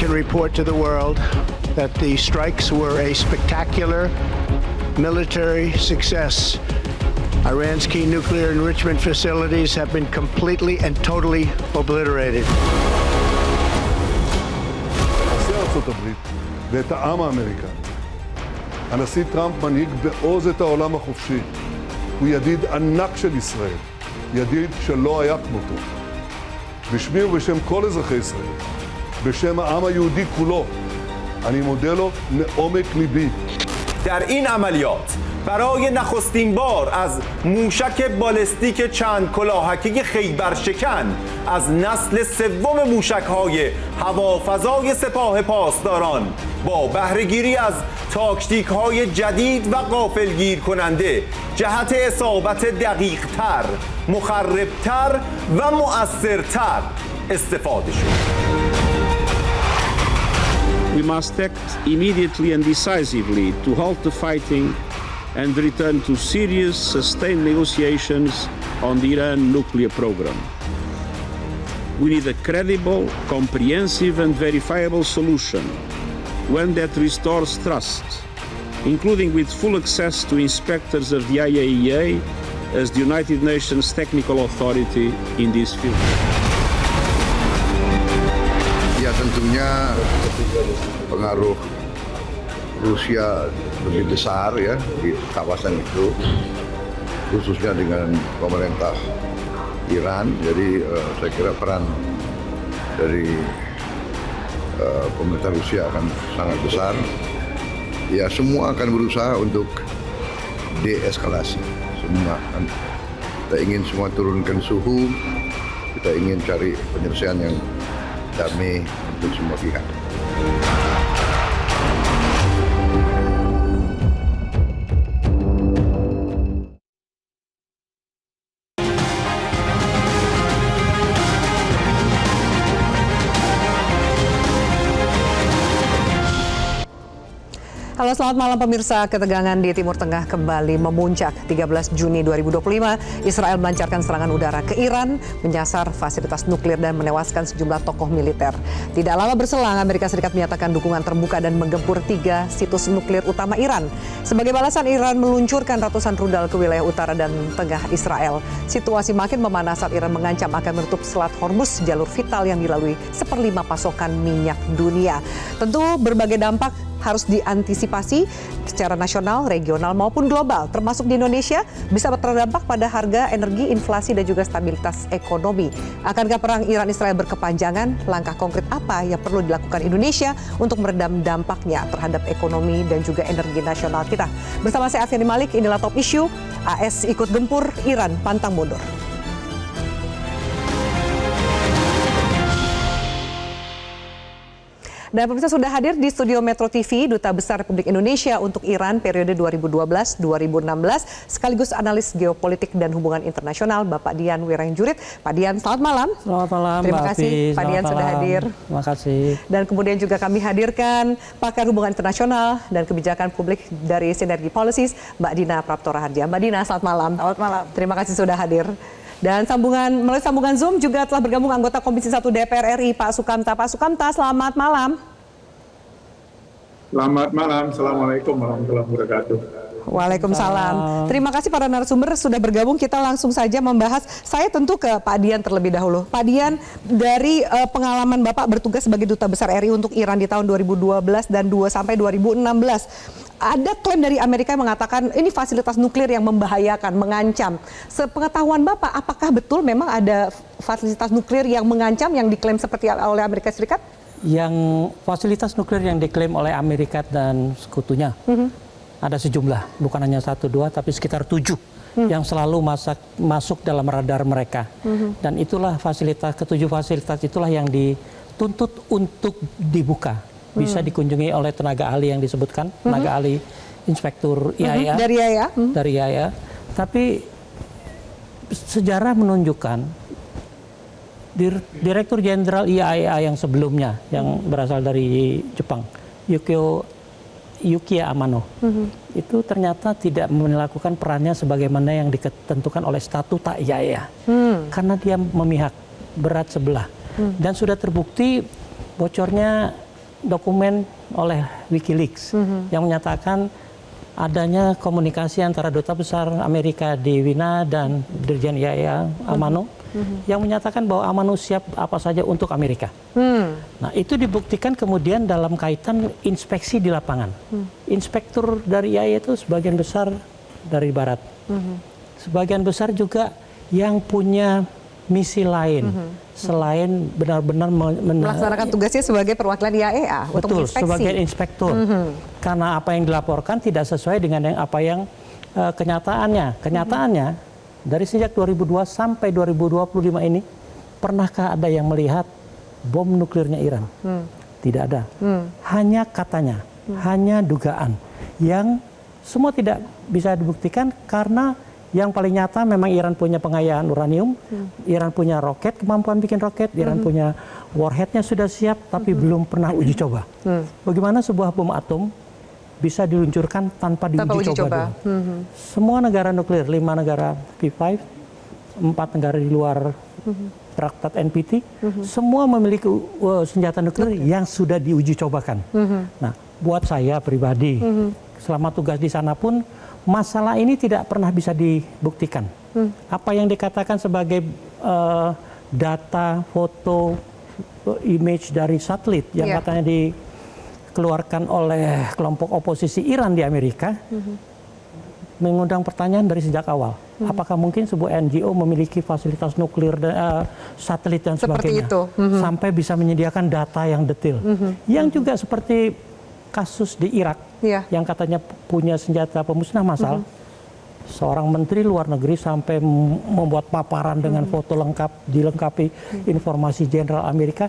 can report to the world that the strikes were a spectacular military success. Iran's key nuclear enrichment facilities have been completely and totally obliterated. נשיא ארצות הברית ואת העם האמריקני. הנשיא טראמפ מנהיג בעוז את העולם החופשי. הוא ידיד ענק של ישראל, ידיד שלא היה כמותו. בשמי ובשם כל אזרחי ישראל, בשם העם היהודי כולו, אני מודה לו מעומק ליבי. در این عملیات برای نخستین بار از موشک بالستیک چند کلاهکی خیبرشکن از نسل سوم موشک‌های هوافضای سپاه پاسداران با بهره‌گیری از تاکتیک‌های جدید و غافلگیر کننده جهت اصابت دقیق‌تر، مخرب‌تر و مؤثرتر استفاده شد. We must act immediately and decisively to halt the fighting and return to serious, sustained negotiations on the Iran nuclear program. We need a credible, comprehensive and verifiable solution, one that restores trust, including with full access to inspectors of the IAEA as the United Nations technical authority in this field. Ya tentunya pengaruh Rusia lebih besar ya di kawasan itu, khususnya dengan pemerintah Iran. Jadi saya kira peran dari pemerintah Rusia akan sangat besar. Ya semua akan berusaha untuk deeskalasi. Semua kita ingin semua turunkan suhu, kita ingin cari penyelesaian yang damai untuk semua pihak. Halo, selamat malam pemirsa. Ketegangan di Timur Tengah kembali memuncak. 13 Juni 2025, Israel melancarkan serangan udara ke Iran, menyasar fasilitas nuklir dan menewaskan sejumlah tokoh militer. Tidak lama berselang, Amerika Serikat menyatakan dukungan terbuka dan menggempur 3 situs nuklir utama Iran. Sebagai balasan, Iran meluncurkan ratusan rudal ke wilayah utara dan tengah Israel. Situasi makin memanas saat Iran mengancam akan menutup Selat Hormuz, jalur vital yang dilalui 1/5 pasokan minyak dunia. Tentu berbagai dampak harus diantisipasi secara nasional, regional maupun global, termasuk di Indonesia, bisa terdampak pada harga energi, inflasi dan juga stabilitas ekonomi. Akankah perang Iran-Israel berkepanjangan? Langkah konkret apa yang perlu dilakukan Indonesia untuk meredam dampaknya terhadap ekonomi dan juga energi nasional kita? Bersama saya Afiani Malik, inilah Top Issue. AS ikut gempur, Iran pantang mundur. Dan pemirsa sudah hadir di studio Metro TV, Duta Besar Republik Indonesia untuk Iran periode 2012-2016, sekaligus analis geopolitik dan hubungan internasional, Bapak Dian Wiranjurit. Pak Dian, selamat malam. Selamat malam, terima kasih Pak Dian sudah hadir. Terima kasih. Dan kemudian juga kami hadirkan pakar hubungan internasional dan kebijakan publik dari Sinergi Policies, Mbak Dina Praptora Harja. Mbak Dina, selamat malam. Selamat malam. Terima kasih sudah hadir. Dan melalui sambungan Zoom juga telah bergabung anggota Komisi 1 DPR RI, Pak Sukamta. Pak Sukamta, selamat malam. Selamat malam, Assalamualaikum warahmatullahi wabarakatuh. Waalaikumsalam. Terima kasih para narasumber sudah bergabung. Kita langsung saja membahas. Saya tentu ke Pak Dian terlebih dahulu. Pak Dian, dari pengalaman Bapak bertugas sebagai Duta Besar RI untuk Iran di tahun 2012 dan 2016, ada klaim dari Amerika yang mengatakan ini fasilitas nuklir yang membahayakan, mengancam. Sepengetahuan Bapak, apakah betul memang ada fasilitas nuklir yang mengancam yang diklaim seperti oleh Amerika Serikat? Yang fasilitas nuklir yang diklaim oleh Amerika dan sekutunya ada sejumlah, bukan hanya 1, 2, tapi sekitar 7 yang selalu masuk dalam radar mereka. Dan itulah ketujuh fasilitas itulah yang dituntut untuk dibuka. Bisa dikunjungi oleh tenaga ahli yang disebutkan, tenaga ahli inspektur IAEA. Dari IAEA. Dari IAEA. Tapi sejarah menunjukkan Direktur Jenderal IAEA yang sebelumnya, yang berasal dari Jepang, Yukiya Amano, itu ternyata tidak melakukan perannya sebagaimana yang ditentukan oleh statuta IAEA. Karena dia memihak berat sebelah. Dan sudah terbukti bocornya dokumen oleh WikiLeaks yang menyatakan adanya komunikasi antara Duta Besar Amerika di Wina dan Dirjen IAEA Amano yang menyatakan bahwa Amano siap apa saja untuk Amerika. Nah, itu dibuktikan kemudian dalam kaitan inspeksi di lapangan. Inspektur dari IAEA itu sebagian besar dari Barat. Sebagian besar juga yang punya misi lain selain benar-benar melaksanakan tugasnya sebagai perwakilan IAEA untuk menginspeksi. Sebagai inspektur. Karena apa yang dilaporkan tidak sesuai dengan apa yang kenyataannya. Kenyataannya dari sejak 2002 sampai 2025 ini pernahkah ada yang melihat bom nuklirnya Iran? Tidak ada. Hanya katanya, hanya dugaan yang semua tidak bisa dibuktikan karena yang paling nyata memang Iran punya pengayaan uranium, Iran punya roket, kemampuan bikin roket, Iran punya warheadnya sudah siap, tapi belum pernah uji coba. Bagaimana sebuah bom atom bisa diluncurkan tanpa diuji coba dulu? Semua negara nuklir, 5 negara P5, 4 negara di luar Traktat NPT, semua memiliki senjata nuklir yang sudah diuji cobakan. Nah, buat saya pribadi, selama tugas di sana pun masalah ini tidak pernah bisa dibuktikan. Apa yang dikatakan sebagai data, foto, image dari satelit yang katanya dikeluarkan oleh kelompok oposisi Iran di Amerika, mengundang pertanyaan dari sejak awal. Apakah mungkin sebuah NGO memiliki fasilitas nuklir, satelit dan sebagainya, sampai bisa menyediakan data yang detail, yang juga seperti kasus di Irak yang katanya punya senjata pemusnah massal, seorang menteri luar negeri sampai membuat paparan dengan foto lengkap, dilengkapi informasi jenderal Amerika,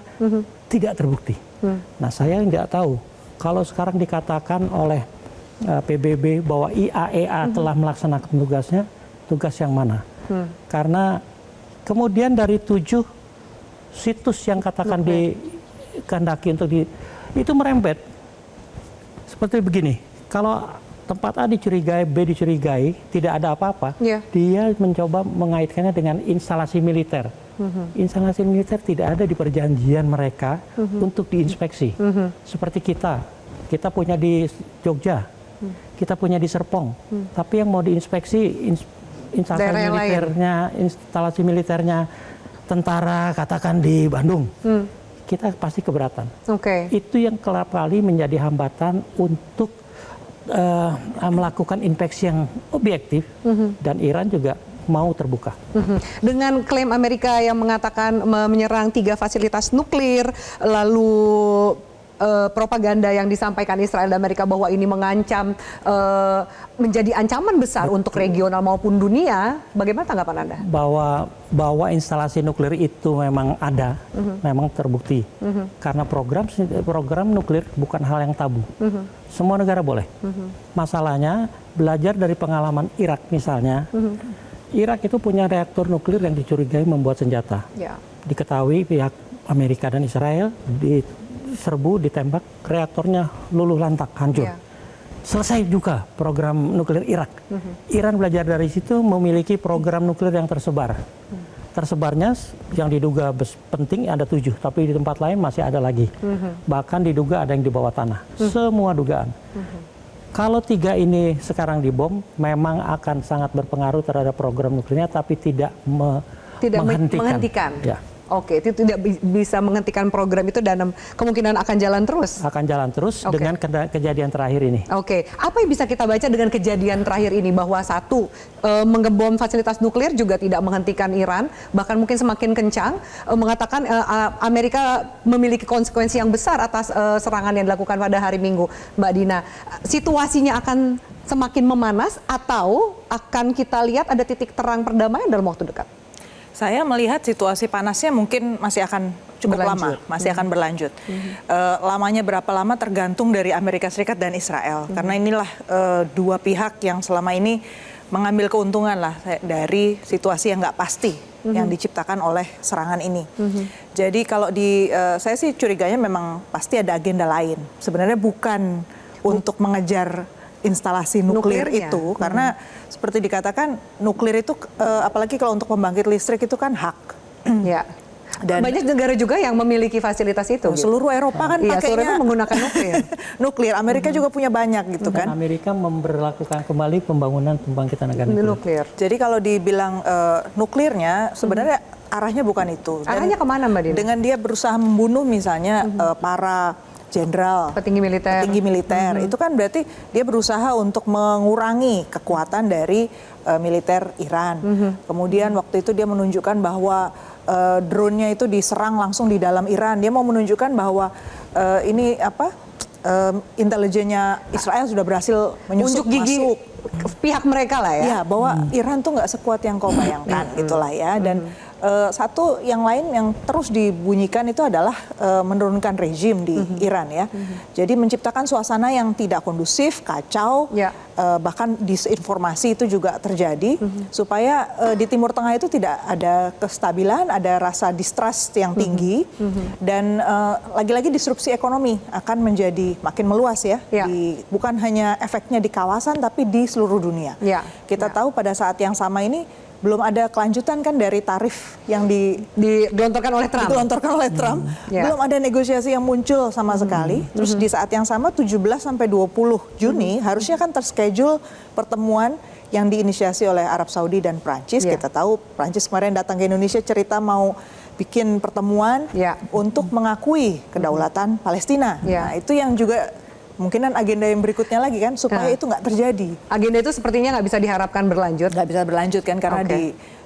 tidak terbukti. Nah, saya nggak tahu kalau sekarang dikatakan oleh PBB bahwa IAEA telah melaksanakan tugasnya, tugas yang mana? Karena kemudian dari 7 situs yang katakan dikehendaki untuk itu merembet. Seperti begini, kalau tempat A dicurigai, B dicurigai, tidak ada apa-apa, dia mencoba mengaitkannya dengan instalasi militer. Instalasi militer tidak ada di perjanjian mereka untuk diinspeksi. Seperti kita punya di Jogja, kita punya di Serpong, tapi yang mau diinspeksi instalasi militernya tentara katakan di Bandung. Kita pasti keberatan. Itu yang kerap kali menjadi hambatan untuk melakukan inspeksi yang objektif, dan Iran juga mau terbuka. Dengan klaim Amerika yang mengatakan menyerang 3 fasilitas nuklir, lalu propaganda yang disampaikan Israel dan Amerika bahwa ini mengancam, menjadi ancaman besar untuk regional maupun dunia, bagaimana tanggapan Anda? Bahwa instalasi nuklir itu memang ada, memang terbukti. Karena program nuklir bukan hal yang tabu. Semua negara boleh. Masalahnya, belajar dari pengalaman Irak misalnya, Irak itu punya reaktor nuklir yang dicurigai membuat senjata. Diketahui pihak Amerika dan Israel diserbu, ditembak, reaktornya luluh lantak, hancur. Selesai juga program nuklir Irak. Iran belajar dari situ, memiliki program nuklir yang tersebar. Tersebarnya yang diduga penting ada 7, tapi di tempat lain masih ada lagi. Bahkan diduga ada yang di bawah tanah. Semua dugaan. Kalau 3 ini sekarang dibom, memang akan sangat berpengaruh terhadap program nuklirnya, tapi tidak menghentikan. Oke, itu tidak bisa menghentikan program itu dan kemungkinan akan jalan terus. Akan jalan terus dengan kejadian terakhir ini. Oke, apa yang bisa kita baca dengan kejadian terakhir ini, bahwa satu, mengebom fasilitas nuklir juga tidak menghentikan Iran, bahkan mungkin semakin kencang, mengatakan Amerika memiliki konsekuensi yang besar atas serangan yang dilakukan pada hari Minggu. Mbak Dina, situasinya akan semakin memanas atau akan kita lihat ada titik terang perdamaian dalam waktu dekat? Saya melihat situasi panasnya mungkin masih akan cukup lama, masih akan berlanjut. Lamanya berapa lama tergantung dari Amerika Serikat dan Israel. Karena inilah 2 pihak yang selama ini mengambil keuntungan lah dari situasi yang nggak pasti yang diciptakan oleh serangan ini. Jadi kalau saya sih curiganya memang pasti ada agenda lain. Sebenarnya bukan untuk mengejar instalasi nuklir itu, karena seperti dikatakan nuklir itu apalagi kalau untuk pembangkit listrik itu kan hak. Dan banyak negara juga yang memiliki fasilitas itu. seluruh Eropa kan Iya, seluruh pakainya Eropa menggunakan nuklir. nuklir. Amerika juga punya banyak gitu Dan kan. Amerika memberlakukan kembali pembangunan pembangkitan tenaga nuklir. Nuklir. Jadi kalau dibilang nuklirnya sebenarnya arahnya bukan itu. Dan Arahnya kemana Mbak Dina? dengan dia berusaha membunuh misalnya para jenderal, Petinggi militer. itu kan berarti dia berusaha untuk mengurangi kekuatan dari militer Iran. Kemudian waktu itu dia menunjukkan bahwa drone-nya itu diserang langsung di dalam Iran. Dia mau menunjukkan bahwa ini intelijennya Israel sudah berhasil menyusup Unjuk gigi masuk. pihak mereka lah ya. Ya, bahwa Iran tuh nggak sekuat yang kau bayangkan, gitulah ya. Dan satu yang lain yang terus dibunyikan itu adalah menurunkan rezim di Iran ya. Jadi menciptakan suasana yang tidak kondusif, kacau, bahkan disinformasi itu juga terjadi, supaya di Timur Tengah itu tidak ada kestabilan, ada rasa distrust yang tinggi, dan lagi-lagi disrupsi ekonomi akan menjadi makin meluas ya. Bukan hanya efeknya di kawasan, tapi di seluruh dunia. Kita tahu pada saat yang sama ini belum ada kelanjutan kan dari tarif yang digelontorkan oleh Trump. Belum ada negosiasi yang muncul sama sekali. Terus di saat yang sama 17 sampai 20 Juni harusnya kan terschedule pertemuan yang diinisiasi oleh Arab Saudi dan Prancis. Kita tahu Prancis kemarin datang ke Indonesia cerita mau bikin pertemuan untuk mengakui kedaulatan Palestina. Nah, itu yang juga mungkinan agenda yang berikutnya lagi kan, supaya itu nggak terjadi. Agenda itu sepertinya nggak bisa diharapkan berlanjut. Nggak bisa berlanjut kan, karena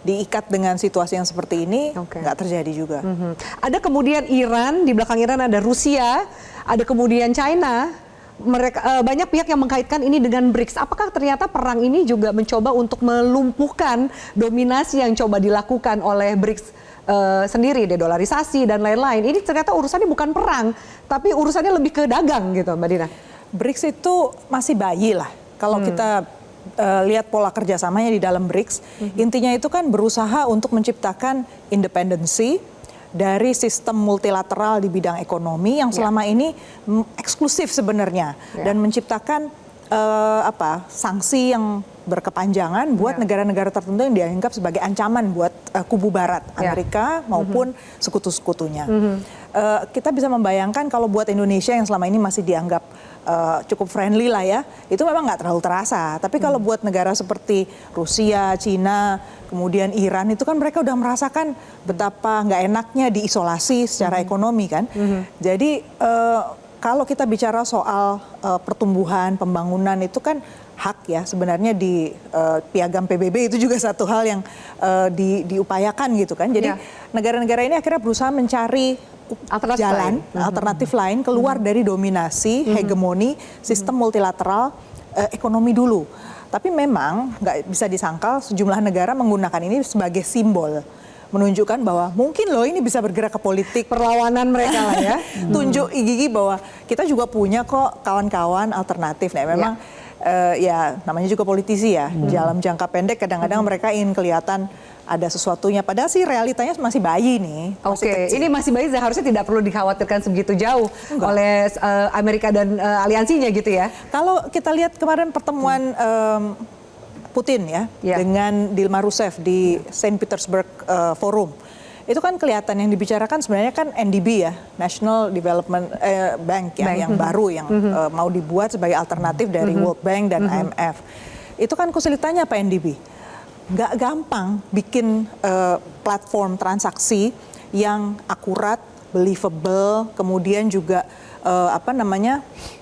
diikat dengan situasi yang seperti ini, nggak terjadi juga. Ada kemudian Iran, di belakang Iran ada Rusia, ada kemudian China. Mereka banyak pihak yang mengkaitkan ini dengan BRICS. Apakah ternyata perang ini juga mencoba untuk melumpuhkan dominasi yang coba dilakukan oleh BRICS sendiri, dedolarisasi dan lain-lain? Ini ternyata urusannya bukan perang, tapi urusannya lebih ke dagang gitu, Mbak Dina. BRICS itu masih bayi lah. Kalau kita lihat pola kerjasamanya di dalam BRICS, intinya itu kan berusaha untuk menciptakan independensi dari sistem multilateral di bidang ekonomi yang selama ini eksklusif sebenarnya, dan menciptakan sanksi yang berkepanjangan buat negara-negara tertentu yang dianggap sebagai ancaman buat kubu Barat, Amerika maupun sekutu-sekutunya. Kita bisa membayangkan kalau buat Indonesia yang selama ini masih dianggap cukup friendly lah ya, itu memang nggak terlalu terasa. Tapi kalau buat negara seperti Rusia, Cina, kemudian Iran, itu kan mereka udah merasakan betapa nggak enaknya diisolasi secara ekonomi kan. Jadi kalau kita bicara soal pertumbuhan, pembangunan itu kan hak ya sebenarnya di piagam PBB, itu juga satu hal yang diupayakan gitu kan. Jadi negara-negara ini akhirnya berusaha mencari alternatif lain keluar dari dominasi, hegemoni sistem multilateral ekonomi dulu. Tapi memang nggak bisa disangkal sejumlah negara menggunakan ini sebagai simbol, menunjukkan bahwa mungkin loh ini bisa bergerak ke politik. Perlawanan mereka lah ya. Tunjuk gigi bahwa kita juga punya kok kawan-kawan alternatif. Nah memang ya namanya juga politisi ya. Dalam jangka pendek kadang-kadang mereka ingin kelihatan ada sesuatunya. Padahal sih realitanya masih bayi nih. Ini masih bayi, seharusnya tidak perlu dikhawatirkan sebegitu jauh oleh Amerika dan aliansinya gitu ya. Kalau kita lihat kemarin pertemuan Putin ya dengan Dilma Rousseff di Saint Petersburg Forum, itu kan kelihatan yang dibicarakan sebenarnya kan NDB ya, National Development Bank ya, yang baru yang mau dibuat sebagai alternatif dari World Bank dan IMF. Itu kan kesulitannya apa NDB? Nggak gampang bikin platform transaksi yang akurat, believable, kemudian juga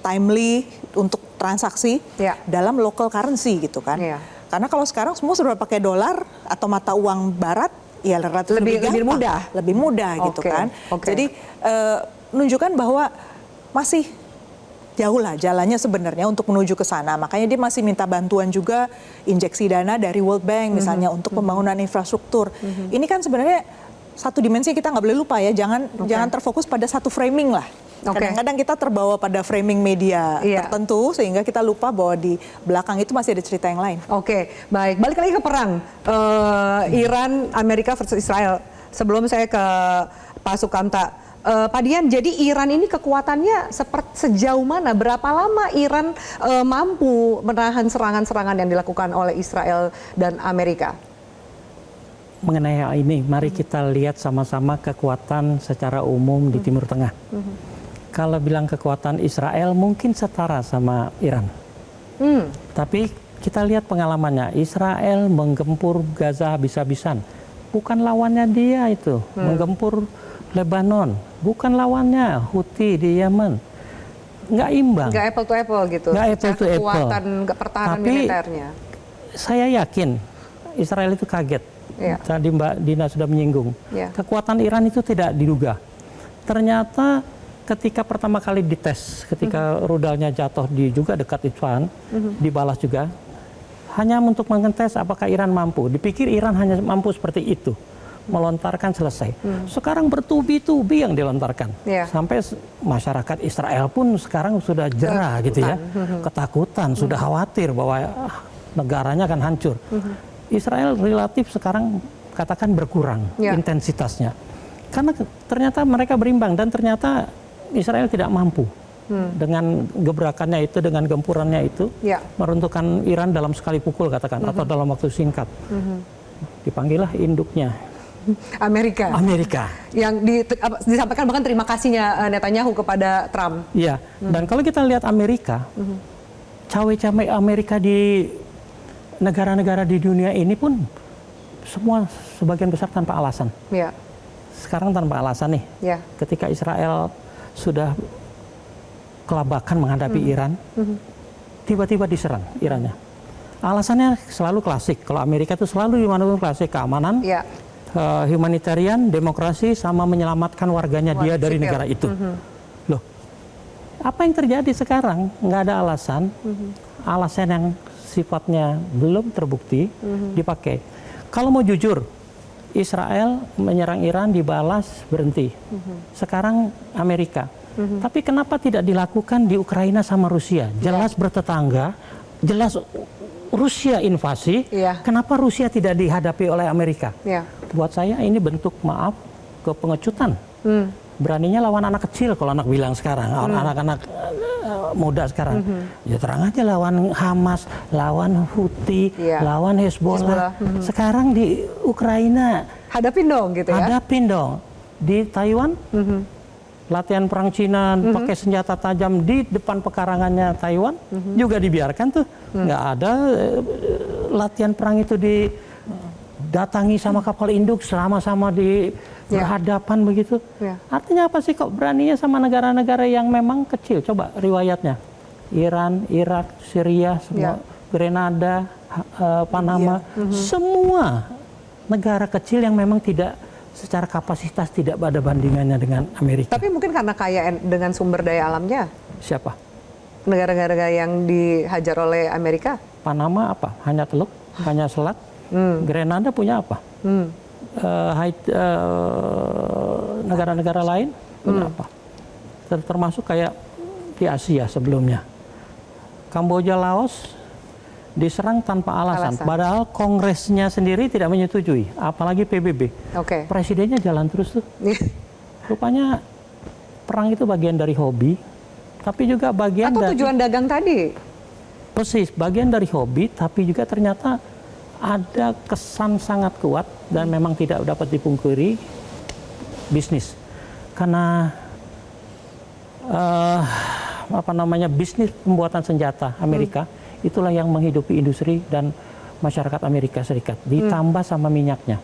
timely untuk transaksi dalam local currency gitu kan. Karena kalau sekarang semua sudah pakai dolar atau mata uang barat, ya relatif lebih mudah gitu kan. Jadi menunjukkan bahwa masih jauh lah jalannya sebenarnya untuk menuju ke sana. Makanya dia masih minta bantuan juga, injeksi dana dari World Bank misalnya untuk pembangunan infrastruktur. Ini kan sebenarnya satu dimensi kita nggak boleh lupa ya, jangan terfokus pada satu framing lah. Kadang-kadang kita terbawa pada framing media tertentu sehingga kita lupa bahwa di belakang itu masih ada cerita yang lain. Baik. Balik lagi ke perang Iran, Amerika versus Israel. Sebelum saya ke Pak Sukamta, Pak Dian, jadi Iran ini kekuatannya sejauh mana? Berapa lama Iran mampu menahan serangan-serangan yang dilakukan oleh Israel dan Amerika? mengenai hal ini, mari kita lihat sama-sama kekuatan secara umum di Timur Tengah. Kalau bilang kekuatan Israel mungkin setara sama Iran. Tapi kita lihat pengalamannya, Israel menggempur Gaza habis-habisan. Bukan lawannya dia itu, menggempur Lebanon. Bukan lawannya Houthi di Yemen. Nggak imbang. Nggak apple to apple gitu. Nggak apple to apple. Kekuatan pertahanan Tapi militernya. saya yakin Israel itu kaget. Ya. Tadi Mbak Dina sudah menyinggung. Ya. Kekuatan Iran itu tidak diduga. Ternyata ketika pertama kali dites, ketika rudalnya jatuh di juga dekat Isfahan, dibalas juga, hanya untuk mengetes apakah Iran mampu. Dipikir Iran hanya mampu seperti itu, melontarkan selesai. Sekarang bertubi-tubi yang dilontarkan. Ya. Sampai masyarakat Israel pun sekarang sudah jerah gitu ya, ketakutan, sudah khawatir bahwa negaranya akan hancur. Israel relatif sekarang katakan berkurang intensitasnya. Karena ternyata mereka berimbang dan ternyata Israel tidak mampu dengan gebrakannya itu, dengan gempurannya itu, meruntuhkan Iran dalam sekali pukul katakan, atau dalam waktu singkat. Dipanggillah induknya. Amerika. Yang disampaikan bahkan terima kasihnya Netanyahu kepada Trump. Iya, dan kalau kita lihat Amerika, cawe-cawe Amerika di negara-negara di dunia ini pun semua sebagian besar tanpa alasan. Ya. Sekarang tanpa alasan nih. Ya. Ketika Israel sudah kelabakan menghadapi Iran, tiba-tiba diserang Irannya. Alasannya selalu klasik. Kalau Amerika itu selalu dimanapun klasik, keamanan, humanitarian, demokrasi, sama menyelamatkan warganya dia dari negara itu. Loh, apa yang terjadi sekarang? Nggak ada alasan. Alasan yang sifatnya belum terbukti dipakai. Kalau mau jujur, Israel menyerang Iran dibalas berhenti. Sekarang Amerika. Tapi kenapa tidak dilakukan di Ukraina sama Rusia? Jelas bertetangga, jelas Rusia invasi. Kenapa Rusia tidak dihadapi oleh Amerika? Buat saya ini bentuk maaf kepengecutan. Beraninya lawan anak kecil kalau anak bilang sekarang, anak-anak muda sekarang. Ya terang aja lawan Hamas, lawan Houthi, lawan Hezbollah. Sekarang di Ukraina hadapin dong gitu ya. Hadapin dong. Di Taiwan latihan perang Cina pakai senjata tajam di depan pekarangannya Taiwan juga dibiarkan tuh. Nggak ada latihan perang itu didatangi sama kapal induk sama-sama di berhadapan begitu. Artinya apa sih kok beraninya sama negara-negara yang memang kecil? Coba riwayatnya. Iran, Irak, Syria, semua Grenada, Panama, semua negara kecil yang memang tidak secara kapasitas tidak ada bandingannya dengan Amerika. Tapi mungkin karena kaya dengan sumber daya alamnya. Siapa? Negara-negara yang dihajar oleh Amerika. Panama apa? Hanya teluk, hanya selat. Grenada punya apa? Negara-negara lain punya apa? Termasuk kayak di Asia sebelumnya. Kamboja, Laos diserang tanpa alasan. Padahal kongresnya sendiri tidak menyetujui, apalagi PBB. Presidennya jalan terus tuh. Rupanya perang itu bagian dari hobi, tapi juga bagian atau tujuan dagang tadi. Persis, bagian dari hobi, tapi juga ternyata ada kesan sangat kuat dan memang tidak dapat dipungkiri bisnis. Karena bisnis pembuatan senjata Amerika itulah yang menghidupi industri dan masyarakat Amerika Serikat. Ditambah sama minyaknya.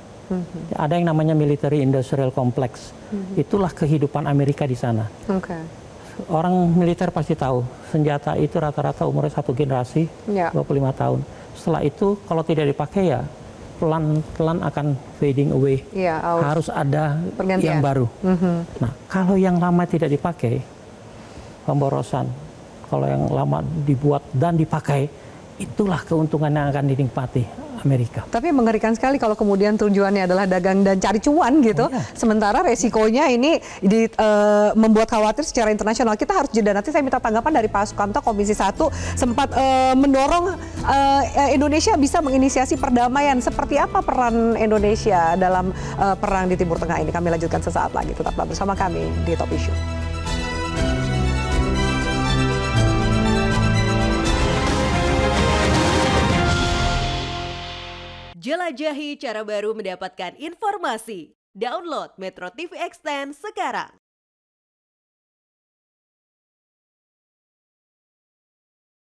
Ada yang namanya military industrial complex. Itulah kehidupan Amerika di sana. Orang militer pasti tahu, senjata itu rata-rata umurnya 1 generasi, 25 tahun. Setelah itu kalau tidak dipakai ya pelan-pelan akan fading away. Harus ada yang baru. Nah, kalau yang lama tidak dipakai, pemborosan. Kalau yang lama dibuat dan dipakai, itulah keuntungan yang akan dinikmati Amerika. Tapi mengerikan sekali kalau kemudian tujuannya adalah dagang dan cari cuan gitu. Sementara resikonya ini membuat khawatir secara internasional. Kita harus jeda, nanti saya minta tanggapan dari Pak Sukamto, Komisi 1 sempat mendorong Indonesia bisa menginisiasi perdamaian. Seperti apa peran Indonesia dalam perang di Timur Tengah ini? Kami lanjutkan sesaat lagi. Tetaplah bersama kami di Top Issue. Jelajahi cara baru mendapatkan informasi. Download Metro TV Extend sekarang.